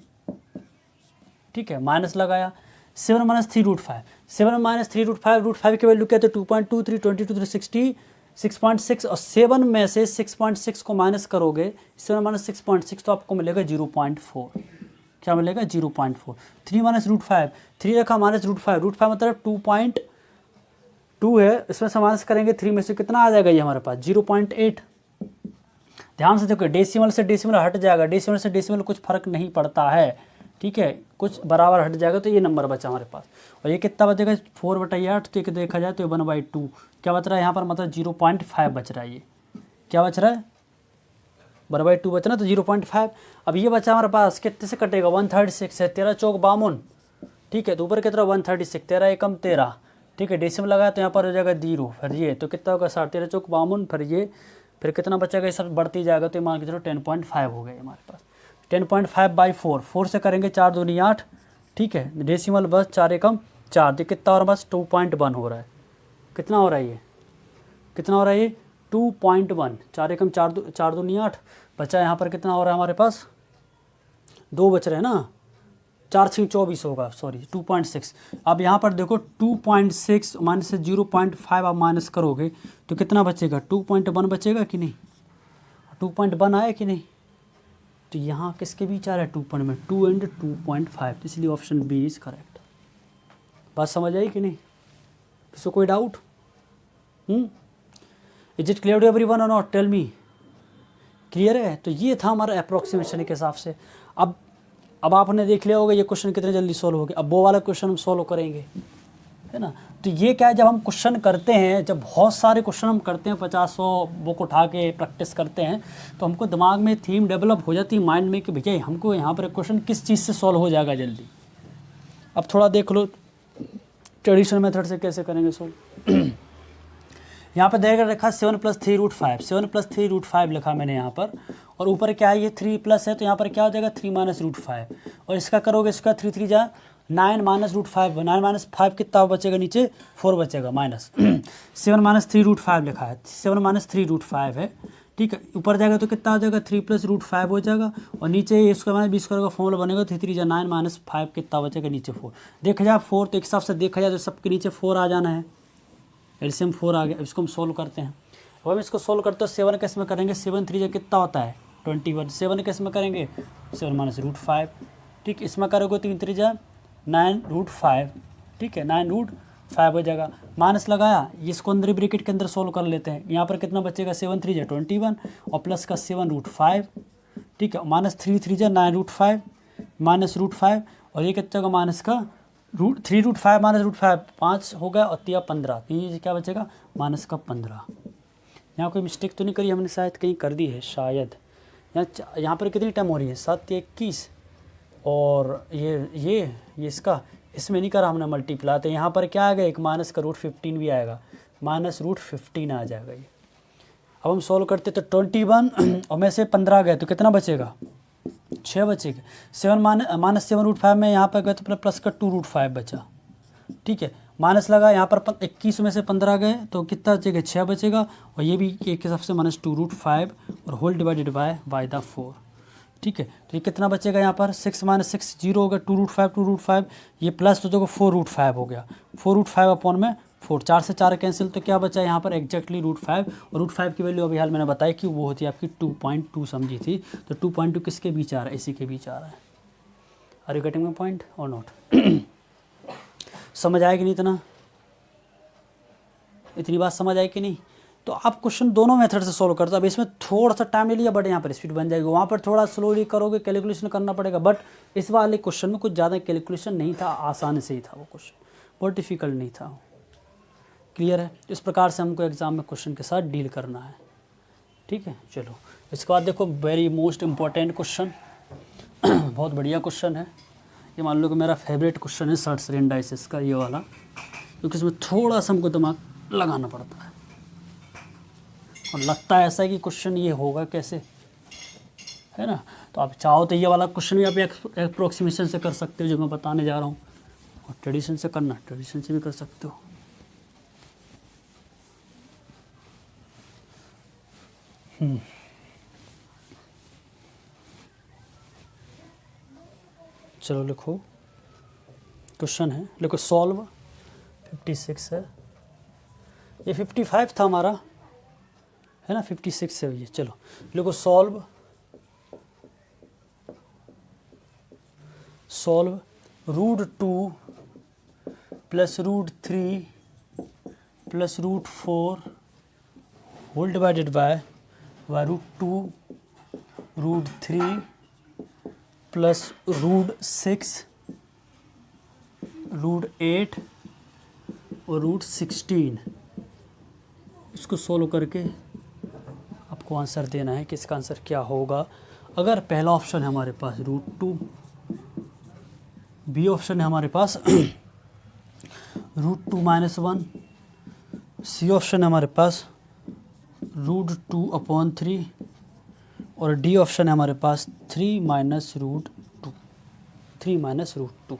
Speaker 1: ठीक है, माइनस लगाया 7 minus 3 root five, 7 minus 3 root five की वैल्यू क्या है, तो 2.2 3 22 3 60 6.6 और 7 में से 6.6 को माइनस करोगे, 7 माइनस 6.6 तो आपको मिलेगा 0.4। क्या मिलेगा 0.4। 3 माइनस रूट फाइव, 3 रखा माइनस रूट फाइव मतलब 2.2 है, इसमें से माइनस करेंगे 3 में से कितना आ जाएगा ये हमारे पास 0.8। ध्यान से देखो डेसिमल से डेसिमल हट जाएगा, डेसिमल से डेसिमल कुछ फर्क नहीं पड़ता है, ठीक है, कुछ बराबर हट जाएगा तो ये नंबर बचा हमारे पास। और ये कितना बचेगा 4/8, तो देखा जाए तो 1/2 क्या बच रहा है यहाँ पर, मतलब 0.5 बच रहा है। ये क्या बच रहा है 1/2 बचना तो 0.5। अब ये बचा हमारे पास कितने से कटेगा 136 है, 13 चौक 52, ठीक है, तो ऊपर कितना 136, 13 एकम 13, ठीक है, डेसिमल लगाया तो यहाँ पर हो जाएगा 0, फिर ये तो कितना होगा 60, 13 चौक 52, फिर ये फिर कितना बचेगा, ये सब बढ़ती जाएगा तो मान के चलो 10.5 हो गया हमारे पास। 10.5/4, 4 से करेंगे 4 दूनी 8, ठीक है, डेसिमल बस 4 एकम 4, तो कितना और बस 2.1 हो रहा है। कितना हो रहा है ये, कितना हो रहा है ये 2.1, 4 एकम 4 दूनी 8, बचा यहाँ पर कितना हो रहा है हमारे पास 2 बच रहे हैं ना, 4 6 24 होगा, सॉरी 2.6। अब यहाँ पर देखो 2.6 माइनस से 0.5 आप माइनस करोगे तो कितना बचेगा 2.1 बचेगा कि नहीं, 2.1 आया कि नहीं, तो यहाँ किसके बीच आ रहा है 2 एंड 2.5, इसलिए ऑप्शन बी इज करेक्ट। बात समझ आई कि नहीं, किसी कोई doubt? Is it clear to everyone और नॉट, टेल मी, क्लियर है? तो ये था हमारा अप्रोक्सीमेशन के हिसाब से। अब आपने देख लिया होगा ये क्वेश्चन कितने जल्दी सॉल्व हो गए। अब वो वाला क्वेश्चन हम सॉल्व करेंगे, है ना। तो ये क्या है, जब हम क्वेश्चन करते हैं, जब बहुत सारे क्वेश्चन हम करते हैं 50-100 बुक उठा के प्रैक्टिस करते हैं, तो हमको दिमाग में थीम डेवलप हो जाती है माइंड में कि भैया हमको यहाँ पर क्वेश्चन किस चीज़ से सॉल्व हो जाएगा जल्दी। अब थोड़ा देख लो ट्रेडिशनल मेथड से कैसे करेंगे सॉल्व। यहाँ पर देकर रखा 7 + 3 √5, 7 + 3 √5 लिखा मैंने यहाँ पर, और ऊपर क्या है ये 3 प्लस है तो यहाँ पर क्या हो जाएगा 3 - √5, और इसका करोगे इसका 3 3 जा 9 - √5, 9 - 5 कितना बचेगा नीचे 4 बचेगा माइनस 7 - 3 √5 लिखा है, 7 - 3 √5 है, ठीक है। ऊपर जाएगा तो कितना हो जाएगा 3 + √5 हो जाएगा, और नीचे इसका माइनस 20 का फॉर्मूला बनेगा 3 3 जा 9 - 5 कितना बचेगा नीचे 4। देखा जाए 4 तो एक हिसाब से देखा जाए तो सबके नीचे 4 आ जाना है, एलसीएम 4 आ गया। अब इसको हम सोल्व करते हैं। अब हम इसको सोल्व करते हैं 7 केस में करेंगे, 7 3 कितना होता है 21, 7 केस में करेंगे 7 - √5, ठीक, इसमें करोगे 3 3 जा 9 √5, ठीक है, 9 √5 हो जाएगा, माइनस लगाया, इसको अंदर ब्रैकेट के अंदर सोल्व कर लेते हैं। यहाँ पर कितना बचेगा 7 3 जा 21 और प्लस का 7 √5, ठीक है, माइनस 3 3 जा 9 √5 माइनस √5, और ये कितना होगा माइनस का 3 √5 माइनस √5 5 हो गया, और 3 15, 3 क्या बचेगा माइनस का 15। यहाँ कोई मिस्टेक तो नहीं करी हमने, शायद कहीं कर दी है शायद। यहाँ पर कितनी टाइम हो रही है 7 21, और ये इसका इसमें नहीं करा हमने मल्टीप्लाई, तो यहाँ पर क्या आएगा एक माइनस का √15 भी आएगा, माइनस √15 आ जाएगा ये। अब हम सॉल्व करते तो 21 और में से 15 गए तो कितना बचेगा 6 बचेगा। 7 माइनस 7 √5 में यहाँ पर गए तो प्लस का 2 √5 बचा, ठीक है, माइनस लगा, यहाँ पर 21 में से 15 गए तो कितना बचेगा 6 बचेगा, और ये भी एक हिसाब से माइनस 2 √5 और होल डिवाइडेड बाय द 4, ठीक है। तो ये कितना बचेगा यहाँ पर 6 - 6 0 हो गया, 2 √5 ये प्लस तो देखो 4 √5 हो गया, 4 √5 अपॉन में 4, 4 से 4 कैंसिल, तो क्या बचा यहाँ पर एग्जैक्टली √5, और √5 की वैल्यू अभी हाल मैंने बताया कि वो होती है आपकी 2.2 समझी थी, तो 2.2 किसके बीच आ रहा है, इसी के बीच आ रहा है। Are you getting my point और नॉट? समझ आएगी नहीं इतनी बात समझ आए कि नहीं? तो आप क्वेश्चन दोनों मेथड से सोल्व करते हो। अब इसमें थोड़ा सा टाइम ले लिया, बट यहाँ पर स्पीड बन जाएगी, वहाँ पर थोड़ा स्लोली करोगे, कैलकुलेशन करना पड़ेगा, बट इस वाले क्वेश्चन में कुछ ज़्यादा कैलकुलेशन नहीं था, आसानी से ही था वो क्वेश्चन, बहुत डिफिकल्ट नहीं था। क्लियर है? इस प्रकार से हमको एग्जाम में क्वेश्चन के साथ डील करना है, ठीक है। चलो इसके बाद देखो वेरी मोस्ट इम्पॉर्टेंट क्वेश्चन, बहुत बढ़िया क्वेश्चन है ये, मान लो कि मेरा फेवरेट क्वेश्चन है सर्च रेंडाइसिस का ये वाला, क्योंकि इसमें थोड़ा सा हमको दिमाग लगाना पड़ता है। और लगता है ऐसा है कि क्वेश्चन ये होगा कैसे, है ना। तो आप चाहो तो ये वाला क्वेश्चन भी आप अप्रोक्सीमेशन से कर सकते हो जो मैं बताने जा रहा हूँ, और ट्रेडिशन से करना, ट्रेडिशन से भी कर सकते हो। चलो लिखो, क्वेश्चन है, लिखो सॉल्व 56 है, ये 55 था हमारा, है ना, 56 है ये। चलो लिखो solve √2 plus √3 plus √4 whole divided by √2 √3 plus √6 √8 और √16। इसको सोल्व करके आपको आंसर देना है कि इसका आंसर क्या होगा। अगर पहला ऑप्शन है हमारे पास √2, बी ऑप्शन है हमारे पास √2 - 1, सी ऑप्शन है हमारे पास √2/3 और डी ऑप्शन है हमारे पास 3 - √2।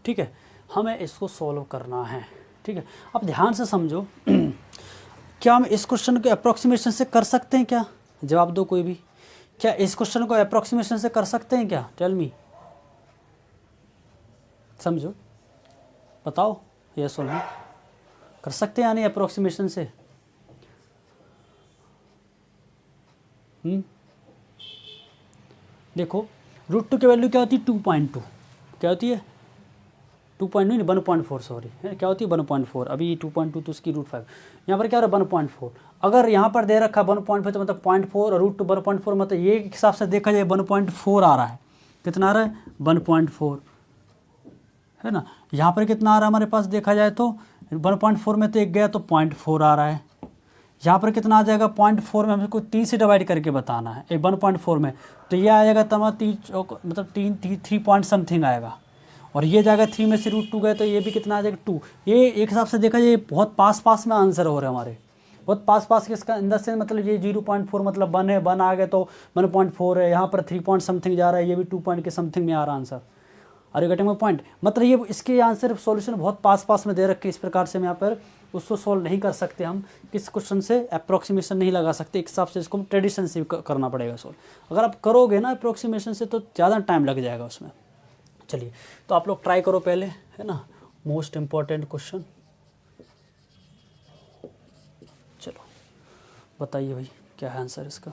Speaker 1: ठीक है, हमें इसको सॉल्व करना है। ठीक है, अब ध्यान से समझो क्या हम इस क्वेश्चन को अप्रोक्सीमेशन से कर सकते हैं क्या? जवाब दो कोई भी। क्या इस क्वेश्चन को अप्रोक्सीमेशन से कर सकते हैं क्या? टेल मी, समझो, बताओ, यस और नो, कर सकते हैं या नहीं अप्रोक्सीमेशन से? देखो √2 की वैल्यू क्या होती है? 2.2। क्या होती है? 2.2 नहीं, 1.4 सॉरी, है क्या होती है? 1.4। अभी 2.2 तो उसकी √5, यहाँ पर क्या हो रहा है? 1.4। अगर यहाँ पर दे रखा 1.5 तो मतलब 0.4 और √2 1.4, मतलब ये हिसाब से देखा जाए 1.4 आ रहा है। कितना आ रहा है? 1.4, है ना। यहाँ पर कितना आ रहा है हमारे पास देखा जाए तो 1.4 में तो एक गया तो 0.4 आ रहा है। यहाँ पर कितना आ जाएगा? 0.4 में हमको 3 से डिवाइड करके बताना है, 1.4 में, तो ये आ जाएगा तमाम 3 मतलब 3 पॉइंट समथिंग आएगा। और ये जाएगा 3 में से √2 गए तो ये भी कितना आ जाएगा? 2। ये एक हिसाब से देखा जाए बहुत पास में आंसर हो रहे हैं हमारे, बहुत पास के। इसका अंदर से मतलब ये 0.4 मतलब 1 है, 1 आ गए तो 1.4 है। यहाँ पर 3 पॉइंट समथिंग जा रहा है, ये भी 2 पॉइंट के समथिंग में आ रहा आंसर। और ये गेटिंग पॉइंट, मतलब ये इसके आंसर सॉल्यूशन बहुत पास में दे रखे। इस प्रकार से हम यहाँ पर उसको सॉल्व नहीं कर सकते, हम किस क्वेश्चन से अप्रोक्सीमेशन नहीं लगा सकते। एक हिसाब से इसको ट्रेडिशन से करना पड़ेगा सॉल्व। अगर आप करोगे ना अप्रोक्सीमेशन से तो ज़्यादा टाइम लग जाएगा उसमें। चलिए तो आप लोग ट्राई करो पहले, है ना, मोस्ट इम्पॉर्टेंट क्वेश्चन। चलो बताइए भाई क्या है आंसर इसका,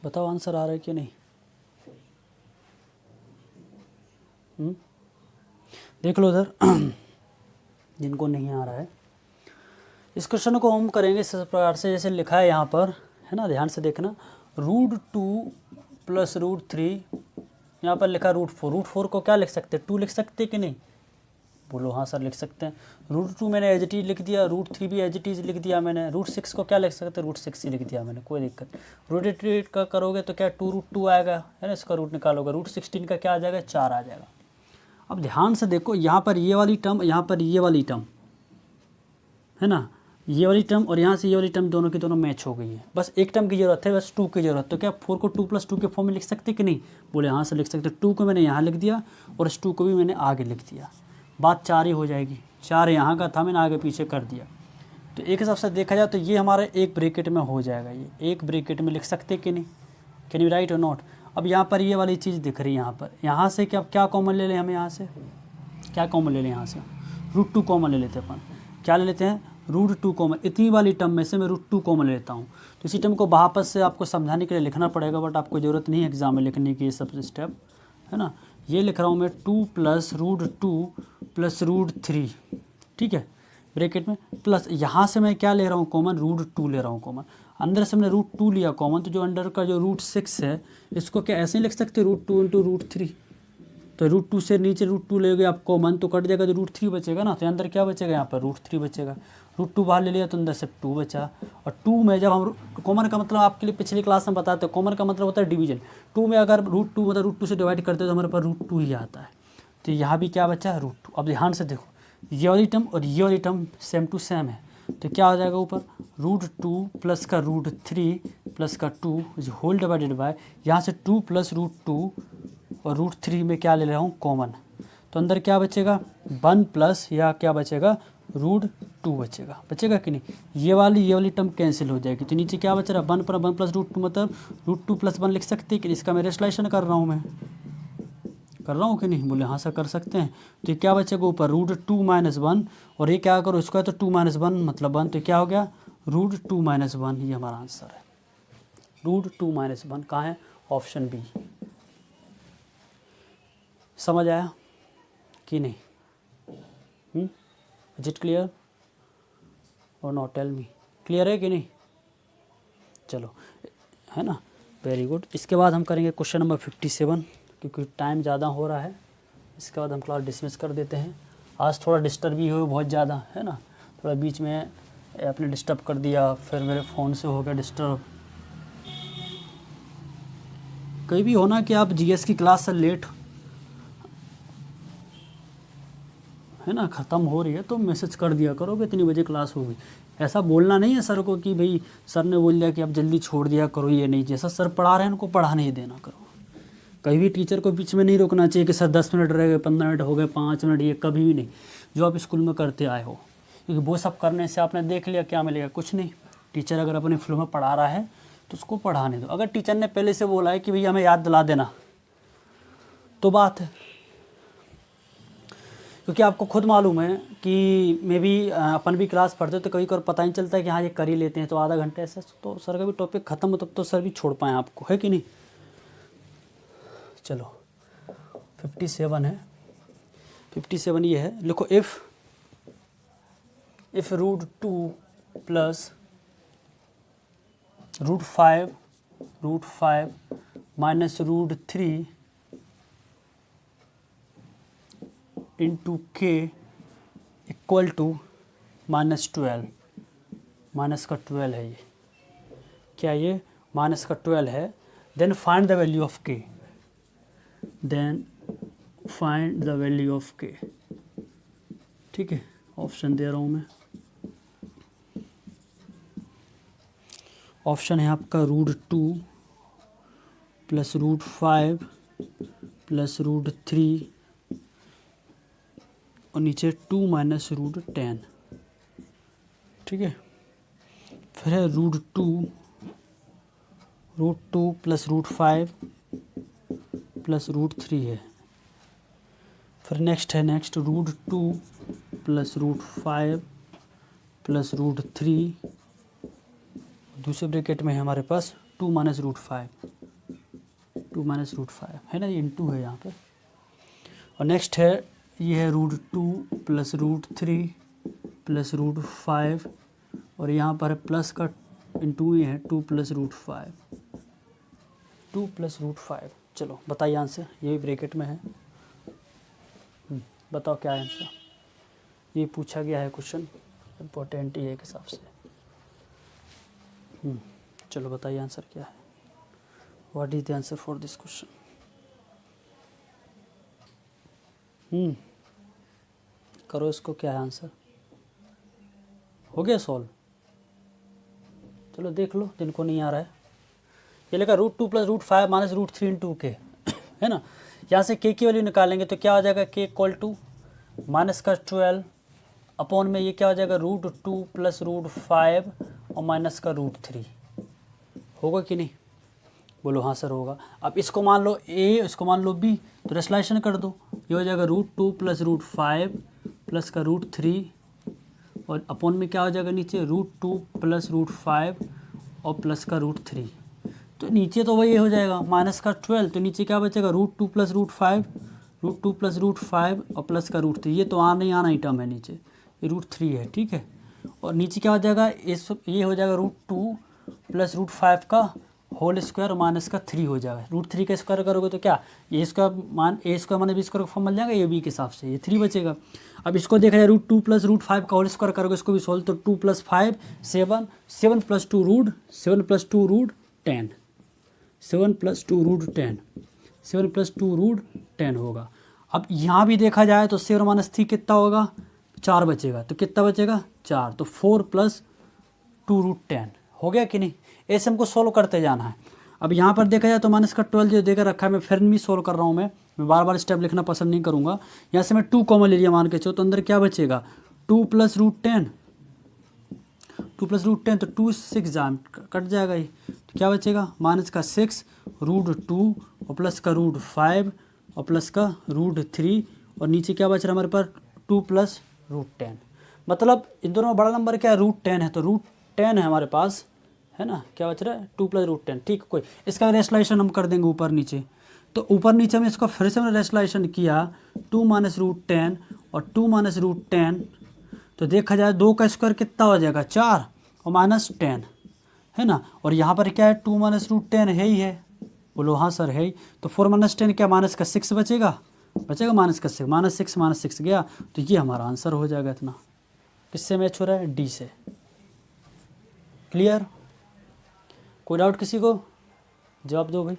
Speaker 1: बताओ आंसर आ रहा है कि नहीं। देख लो उधर जिनको नहीं आ रहा है। इस क्वेश्चन को हम करेंगे इस प्रकार से जैसे लिखा है यहाँ पर, है ना, ध्यान से देखना। √2 प्लस √3, यहाँ पर लिखा √4। √4 को क्या लिख सकते हैं? 2 लिख सकते कि नहीं? बोलो हाँ सर लिख सकते हैं। √2 मैंने एज इट इज लिख दिया, √3 भी एज इट इज लिख दिया मैंने। √6 को क्या लिख सकते हैं? √6 ही लिख दिया मैंने, कोई दिक्कत। √8 का करोगे तो क्या 2√2 आएगा, है ना, इसका रूट निकालोगे। √16 का क्या आ जाएगा? 4 आ जाएगा। अब ध्यान से देखो, यहाँ पर ये वाली टर्म, यहाँ पर ये वाली टर्म, है ना, ये वाली टर्म और यहाँ से ये वाली टर्म दोनों की दोनों मैच हो गई है। बस एक टर्म की ज़रूरत है, बस 2 की ज़रूरत। तो क्या 4 को 2 + 2 के फॉर्म में लिख सकते कि नहीं? बोले हाँ से लिख सकते। 2 को मैंने यहाँ लिख दिया और इस 2 को भी मैंने आगे लिख दिया, बात 4 ही हो जाएगी। 4 यहाँ का था, मैंने आगे पीछे कर दिया। तो एक हिसाब से देखा जाए तो ये हमारे एक ब्रैकेट में हो जाएगा। ये एक ब्रैकेट में लिख सकते कि नहीं? कैन यू राइट और नॉट? अब यहाँ पर ये वाली चीज़ दिख रही है यहाँ पर, यहाँ से क्या कॉमन ले लें हम? यहाँ से क्या कॉमन ले लें? यहाँ से √2 कॉमन ले लेते हैं अपन। क्या ले लेते हैं? √2 कॉमन। इतनी वाली टर्म में से मैं √2 कॉमन ले लेता हूँ। तो इसी टर्म को वापस से आपको समझाने के लिए लिखना पड़ेगा, बट आपको ज़रूरत नहीं है एग्जाम में लिखने की ये सब स्टेप, है ना। ये लिख रहा हूँ मैं 2 + √2 + √3, ठीक है, ब्रैकेट में प्लस। यहाँ से मैं क्या ले रहा हूँ कॉमन? √2 ले रहा हूँ कॉमन। अंदर से मैंने √2 लिया कॉमन, तो जो अंडर का जो √6 है इसको क्या ऐसे ही लिख सकते? √2 × √3। तो √2 से नीचे √2 लेगे आप कॉमन तो कट जाएगा, तो √3 बचेगा ना। तो अंदर क्या बचेगा? यहाँ पर √3 बचेगा। √2 बाहर ले लिया तो अंदर से 2 बचा। और 2 में जब हम कॉमन का मतलब आपके लिए पिछली क्लास में बताते हैं, कॉमन का मतलब होता है डिवीजन। 2 में अगर √2 मतलब √2 से डिवाइड करते हैं तो हमारे पास √2 ही आता है। तो यहाँ भी क्या बचा? √2। अब ध्यान से देखो, ये वाली टर्म और ये वाली टर्म सेम टू सेम है, तो क्या हो जाएगा ऊपर √2 प्लस का √3 प्लस का 2 इज होल डिवाइडेड बाय, यहाँ से 2 प्लस √2 और √3 में क्या ले रहा हूँ कॉमन, तो अंदर क्या बचेगा 1 प्लस या क्या बचेगा √2 बचेगा कि नहीं। ये वाली टर्म कैंसिल हो जाएगी, तो नीचे क्या बच रहा है 1 पर 1 प्लस √2 मतलब √2 प्लस 1 लिख सकते हैं कि इसका मैं रेस्टलाइजेशन कर रहा हूँ कि नहीं, बोले हाँ सर कर सकते हैं। तो ये क्या बचेगा ऊपर √2 माइनस 1 और ये क्या करो इसका तो 2 माइनस 1 मतलब 1, तो क्या हो गया √2 माइनस 1, ये हमारा आंसर है। √2 माइनस 1 कहाँ है, ऑप्शन बी। समझ आया कि नहीं? इज इट क्लियर और नॉट, टेल मी क्लियर है कि नहीं? चलो है ना, वेरी गुड। इसके बाद हम करेंगे क्वेश्चन नंबर 57, क्योंकि टाइम ज़्यादा हो रहा है। इसके बाद हम क्लास डिसमिस कर देते हैं। आज थोड़ा डिस्टर्ब भी हुए बहुत ज़्यादा, है ना, थोड़ा बीच में आपने डिस्टर्ब कर दिया, फिर मेरे फ़ोन से हो गया डिस्टर्ब। कहीं भी होना कि आप जीएस की क्लास से लेट है ना ख़त्म हो रही है तो मैसेज कर दिया करो कि इतनी बजे क्लास होगी। ऐसा बोलना नहीं है सर को कि भाई सर ने बोल दिया कि आप जल्दी छोड़ दिया करो, ये नहीं, जैसा सर पढ़ा रहे हैं उनको पढ़ाने ही देना करो। कभी भी टीचर को बीच में नहीं रोकना चाहिए कि सर 10 मिनट रह गए, 15 मिनट हो गए, 5 मिनट, ये कभी भी नहीं, जो आप स्कूल में करते आए हो। क्योंकि वो सब करने से आपने देख लिया क्या मिलेगा, कुछ नहीं। टीचर अगर अपने फ्लो में पढ़ा रहा है तो उसको पढ़ाने दो। अगर टीचर ने पहले से बोला है कि भैया हमें याद दिला देना तो बात है, क्योंकि आपको खुद मालूम है कि मे भी अपन भी क्लास पढ़ते तो कभी कभी पता नहीं चलता है कि हाँ ये कर ही लेते हैं, तो आधा घंटे ऐसे तो सर का भी टॉपिक ख़त्म हो तब तो सर भी छोड़ पाएँ आपको, है कि नहीं। चलो 57 है, 57 ये है, लिखो if √2 plus √5 minus √3 into k equal to -12, minus का 12 है ये, क्या ये माइनस का 12 है। Then find the value of k, ठीक है। ऑप्शन दे रहा हूँ मैं, ऑप्शन है आपका √2 प्लस √5 प्लस √3 और नीचे 2 माइनस √10, ठीक है। फिर है √2 प्लस √5 प्लस √3 है। फिर नेक्स्ट √2 प्लस √5 प्लस √3, दूसरे ब्रैकेट में है हमारे पास 2 माइनस √5 है ना, ये इंटू है यहाँ पे। और नेक्स्ट है ये है √2 प्लस √3 प्लस √5 और यहाँ पर प्लस का इंटू ही है 2 प्लस √5। चलो बताइए आंसर, ये भी ब्रैकेट में है। बताओ क्या है आंसर, ये पूछा गया है क्वेश्चन, इम्पोर्टेंट ही है एक हिसाब से। चलो बताइए आंसर क्या है, what is the answer for this question. करो इसको, क्या है आंसर, हो गया सॉल्व। चलो देख लो जिनको नहीं आ रहा है। ये लिखा √2 प्लस √5 माइनस √3 इंटू के है ना। यहाँ से के की वैल्यू निकालेंगे तो क्या हो जाएगा, के इक्वल टू माइनस का 12 अपॉन में ये क्या हो जाएगा √2 प्लस √5 और माइनस का √3, होगा कि नहीं, बोलो हाँ सर होगा। अब इसको मान लो ए, इसको मान लो बी, तो रेस्टलाइजेशन कर दो, ये हो जाएगा √2 प्लस √5 प्लस का √3 और अपॉन में क्या हो जाएगा नीचे √2 प्लस √5 और प्लस का √3, तो नीचे तो वही हो जाएगा माइनस का 12, तो नीचे क्या बचेगा √2 प्लस √5 और प्लस का √3, ये तो आना ही आना ही टर्म है नीचे, ये √3 है, ठीक है। और नीचे क्या हो जाएगा ये हो जाएगा √2 प्लस √5 का होल स्क्वायर माइनस का 3 हो जाएगा। √3 का स्क्वायर करोगे तो क्या ए स्क्वायर मान बी स्क्वायर का फॉर्म मिल जाएगा, ये बी के हिसाब से ये 3 बचेगा। अब इसको देखा जाए √2 प्लस √5 का होल स्क्वायर करोगे, इसको भी सोल्व, तो 2 प्लस 5 7 प्लस 2 √10 7 प्लस 2 √10 होगा। अब यहाँ भी देखा जाए तो 7 माइनस 3 कितना होगा 4 बचेगा, तो कितना बचेगा 4, तो 4 + 2√10 हो गया कि नहीं। ऐसे हमको सोल्व करते जाना है। अब यहाँ पर देखा जाए तो -12 जो देकर रखा है, मैं फिर भी सोल्व कर रहा हूँ। मैं बार बार स्टेप लिखना पसंद नहीं करूँगा। यहाँ से मैं 2 कॉमन ले लिया मान के चलो, तो अंदर क्या बचेगा 2 + √10, 2 + √10 तो 2 6 जान कट जाएगा ही, तो क्या बचेगा -6 √2 और प्लस का √5 और प्लस का √3 और नीचे क्या बच रहा है हमारे पास 2 + √10। मतलब इन दोनों में बड़ा नंबर क्या है √10 है, तो √10 है हमारे पास, है ना। क्या बच रहा है 2 + √10, ठीक। कोई इसका रेशलाइजेशन हम कर देंगे ऊपर नीचे, तो ऊपर नीचे में इसको फिर से मैंने रेशलाइजेशन किया 2 - √10 और 2 - √10, तो देखा जाए 2 का स्क्वायर कितना हो जाएगा 4 और -10, है ना। और यहाँ पर क्या है 2 - √10 है ही है, बोलो हाँ सर है ही। तो 4 - 10 क्या -6 बचेगा, -6 गया, तो ये हमारा आंसर हो जाएगा इतना। किससे मैच हो रहा है, डी से। क्लियर, कोई डाउट किसी को, जवाब दो भाई।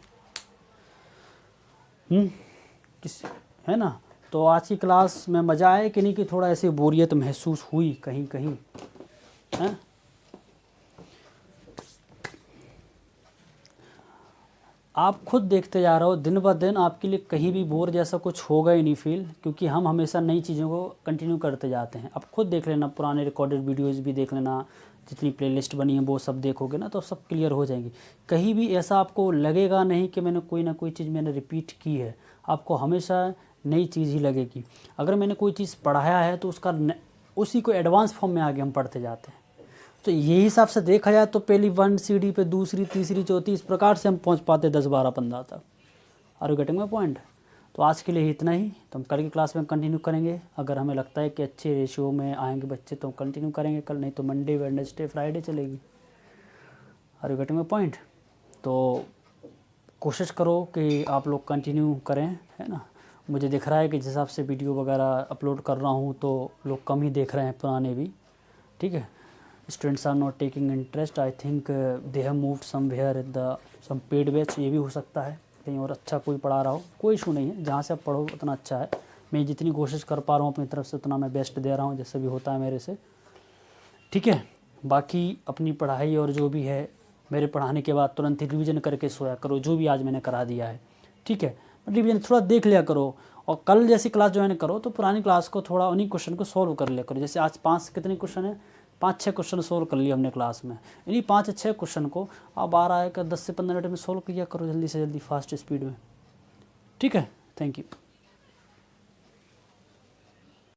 Speaker 1: किस, है ना। तो आज की क्लास में मज़ा आया कि नहीं, कि थोड़ा ऐसे बोरियत महसूस हुई कहीं कहीं, हैं। आप खुद देखते जा रहे हो दिन ब दिन, आपके लिए कहीं भी बोर जैसा कुछ होगा ही नहीं फील, क्योंकि हम हमेशा नई चीज़ों को कंटिन्यू करते जाते हैं। आप खुद देख लेना, पुराने रिकॉर्डेड वीडियोस भी देख लेना, जितनी प्लेलिस्ट बनी है वो सब देखोगे ना, तो सब क्लियर हो जाएंगी। कहीं भी ऐसा आपको लगेगा नहीं कि मैंने कोई ना कोई चीज़ मैंने रिपीट की है, आपको हमेशा नई चीज़ ही लगेगी। अगर मैंने कोई चीज़ पढ़ाया है तो उसी को एडवांस फॉर्म में आगे हम पढ़ते जाते हैं। तो यही हिसाब से देखा जाए तो पहली 1 सीढ़ी पे, दूसरी, तीसरी, चौथी, इस प्रकार से हम पहुंच पाते 10, 12, 15 तक। Are you getting my point. तो आज के लिए इतना ही, तो हम कल की क्लास में कंटिन्यू करेंगे। अगर हमें लगता है कि अच्छे रेशियो में आएंगे बच्चे तो हम कंटिन्यू करेंगे कल, नहीं तो मंडे, वेडनेसडे, फ्राइडे चलेगी। Are you getting my point. तो कोशिश करो कि आप लोग कंटिन्यू करें, है ना। मुझे दिख रहा है कि जिस हिसाब से वीडियो वगैरह अपलोड कर रहा हूँ तो लोग कम ही देख रहे हैं, पुराने भी, ठीक है। Students are not taking interest, I think they have moved somewhere in the some paid batch, ये भी हो सकता है कहीं और अच्छा कोई पढ़ा रहा हो। कोई इशू नहीं है, जहाँ से आप पढ़ो उतना अच्छा है। मैं जितनी कोशिश कर पा रहा हूँ अपनी तरफ से उतना मैं बेस्ट दे रहा हूँ, जैसे भी होता है मेरे से, ठीक है। बाकी अपनी पढ़ाई और जो भी है, मेरे पढ़ाने के बाद तुरंत ही रिवीजन करके सोया करो, जो भी आज मैंने करा दिया है, ठीक है। रिवीजन थोड़ा देख लिया करो, और कल जैसी क्लास ज्वाइन करो तो पुरानी क्लास को थोड़ा उन्हीं क्वेश्चन को सोल्व कर लिया करो। जैसे आज 5 कितने क्वेश्चन है, 5-6 क्वेश्चन सोल्व कर लिए हमने क्लास में। इन्हीं 5-6 क्वेश्चन को आप 12 10 से 15 मिनट में सोल्व किया करो, जल्दी से जल्दी, फास्ट स्पीड में, ठीक है। Thank you.